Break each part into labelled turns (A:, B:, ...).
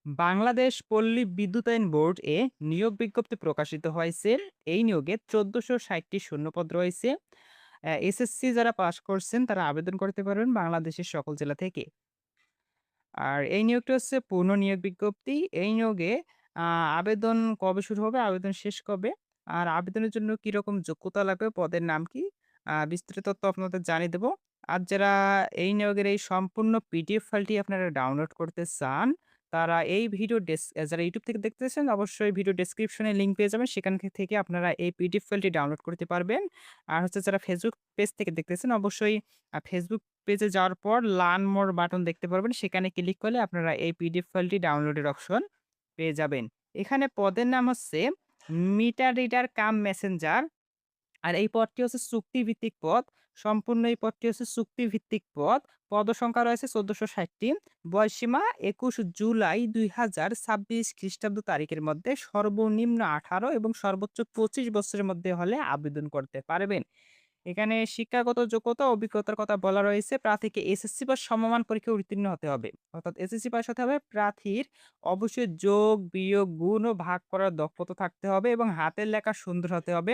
A: বাংলাদেশ পল্লী বিদ্যুতায়ন বোর্ড নিয়োগ বিজ্ঞপ্তি প্রকাশিত হয়েছে। এই নিয়োগে ১৪৬০টি শূন্যপদ রয়েছে। এসএসসি যারা পাস করছেন তারা আবেদন করতে পারবেন বাংলাদেশের সকল জেলা থেকে। আর এই নিয়োগটা হচ্ছে পূর্ণ নিয়োগ বিজ্ঞপ্তি। এই নিয়োগে আ আবেদন কবে শুরু হবে? আবেদন শেষ কবে? আর আবেদনের জন্য কিরকম যোগ্যতা লাগবে? পদের নাম কি? বিস্তারিত তথ্য আপনাদের জানিয়ে দেব। আর যারা এই নিয়োগের এই সম্পূর্ণ পিডিএফ ফাইলটি আপনারা ডাউনলোড করতে চান, তারা এই ভিডিও যারা YouTube থেকে দেখতেছেন অবশ্যই ভিডিও ডেসক্রিপশনে লিংক পেয়ে যাবেন। সেখান থেকে আপনারা এই পিডিএফ ফাইলটি ডাউনলোড করতে পারবেন। আর হচ্ছে যারা Facebook পেজ থেকে দেখতেছেন অবশ্যই Facebook পেজে যাওয়ার পর লার্ন মোর বাটন দেখতে পারবেন। সেখানে ক্লিক করলে আপনারা এই পিডিএফ ফাইলটি ডাউনলোডের অপশন পেয়ে যাবেন। এখানে পদের নাম হচ্ছে মিটার রিডার কাম মেসেঞ্জার। আর এই পদটি হচ্ছে চুক্তিভিত্তিক পদ। সম্পূর্ণ এই পদটি হচ্ছে চুক্তিভিত্তিক পদ। পদসংখ্যা রয়েছে ১৪৬০ টি। বয়সসীমা ২১ জুলাই ২০২৬ খ্রিস্টাব্দ তারিখের মধ্যে সর্বনিম্ন ১৮ এবং সর্বোচ্চ ২৫ বছরের মধ্যে হলে আবেদন করতে পারবেন। এখানে শিক্ষাগত যোগ্যতা, অভিজ্ঞতার কথা বলা রয়েছে। প্রার্থীকে এসএসসি বা সমমান পরীক্ষায় উত্তীর্ণ হতে হবে। অর্থাৎ এসএসসি পাস হতে হবে। প্রার্থীর অবশ্যই যোগ, বিয়োগ, গুণ ও ভাগ করার দক্ষতা থাকতে হবে এবং হাতের লেখা সুন্দর হতে হবে।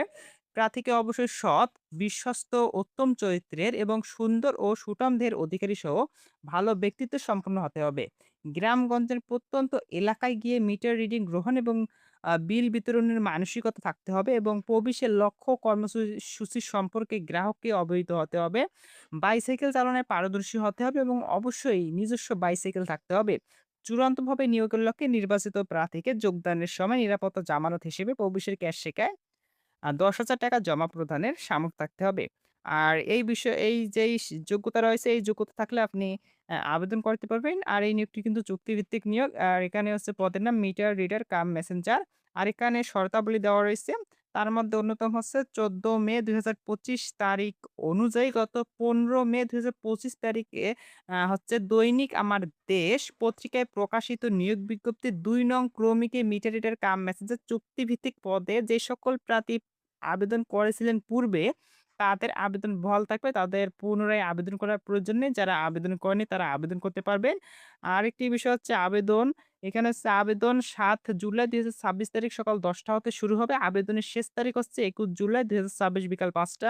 A: প্রার্থীকে অবশ্যই সৎ, বিশ্বস্ত, উত্তম চরিত্রের এবং সুন্দর ও সুঠাম দেহের অধিকারী সহ ভালো ব্যক্তিত্ব সম্পন্ন হতে হবে। গ্রামগঞ্জের প্রত্যন্ত এলাকায় গিয়ে মিটার রিডিং গ্রহণ এবং বিল বিতরণের মানসিকতা থাকতে হবে এবং প্রবেশের লক্ষ্য সূচি সম্পর্কে গ্রাহককে অবহিত হতে হবে। বাইসাইকেল চালনায় পারদর্শী হতে হবে এবং অবশ্যই নিজস্ব বাইসাইকেল থাকতে হবে। চূড়ান্তভাবে নিয়োগের লক্ষ্যে নির্বাচিত প্রার্থীকে যোগদানের সময় নিরাপত্তা জামানত হিসেবে প্রবেশের ক্যাশ শেখায় ৳১০,০০০ জমা প্রদানের সামর্থ্য থাকতে হবে। আর এই বিষয় এই যেই যোগ্যতা রয়েছে, এই যোগ্যতা থাকলে আপনি আবেদন করতে পারবেন। আর এই নিয়োগটি কিন্তু চুক্তিভিত্তিক নিয়োগ। আর এখানে হচ্ছে পদের নাম মিটার রিডার কাম মেসেঞ্জার। আর এখানে শর্তাবলী দেওয়া রয়েছে। তার মধ্যে অন্যতম হচ্ছে ১৪ মে ২০২৫ তারিখ অনুযায়ী গত ১৫ মে ২০২৫ তারিখে হচ্ছে দৈনিক আমার দেশ পত্রিকায় প্রকাশিত নিয়োগ বিজ্ঞপ্তির ২ নং ক্রমিকে মিটার রিডার কাম মেসেঞ্জার চুক্তিভিত্তিক পদে যে সকল প্রার্থী আবেদন করেছিলেন পূর্বে, তাদের আবেদন বহাল থাকবে। তাদের পুনরায় আবেদন করার প্রয়োজন নেই। যারা আবেদন করেনি তারা আবেদন করতে পারবেন। আরেকটি বিষয় হচ্ছে আবেদন। এখানে হচ্ছে আবেদন ৭ জুলাই ২০২৬ তারিখ সকাল ১০টা হতে শুরু হবে। আবেদনের শেষ তারিখ হচ্ছে ২১ জুলাই ২০২৬ বিকাল ৫টা।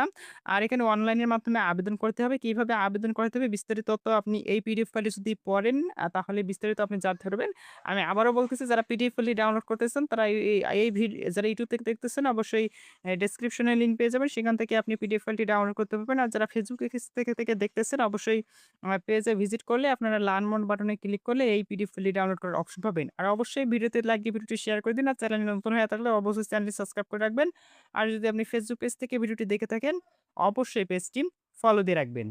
A: আর এখানে অনলাইনের মাধ্যমে আবেদন করতে হবে। কিভাবে আবেদন করতে হবে বিস্তারিত তথ্য আপনি এই পিডিএফ ফাইলে যদি পড়েন তাহলে বিস্তারিত আপনি জানতে পারবেন। আমি আবারও বলতেছি যারা পিডিএফ ফাইলটি ডাউনলোড করতেছেন তারা যারা YouTube থেকে দেখতেছেন অবশ্যই ডেসক্রিপশনে লিংক পেয়ে যাবেন। সেখান থেকে আপনি পিডিএফ ফাইলটি ডাউনলোড করতে পারবেন। আর যারা Facebook থেকে দেখতেছেন অবশ্যই আমার পেজে ভিজিট করলে আপনারা লার্ন মোর বাটনে ক্লিক করলে এই পিডিএফ ফাইলটি ডাউনলোড করার অপশন পাবেন। আর অবশ্যই ভিডিওতে লাইক দিয়ে ভিডিওটি শেয়ার করে দিন। আর চ্যানেলে নতুন হয়ে থাকলে অবশ্যই চ্যানেলটি সাবস্ক্রাইব করে রাখবেন। আর যদি আপনি Facebook পেজ থেকে ভিডিওটি দেখে থাকেন অবশ্যই পেজটি ফলো দিয়ে রাখবেন।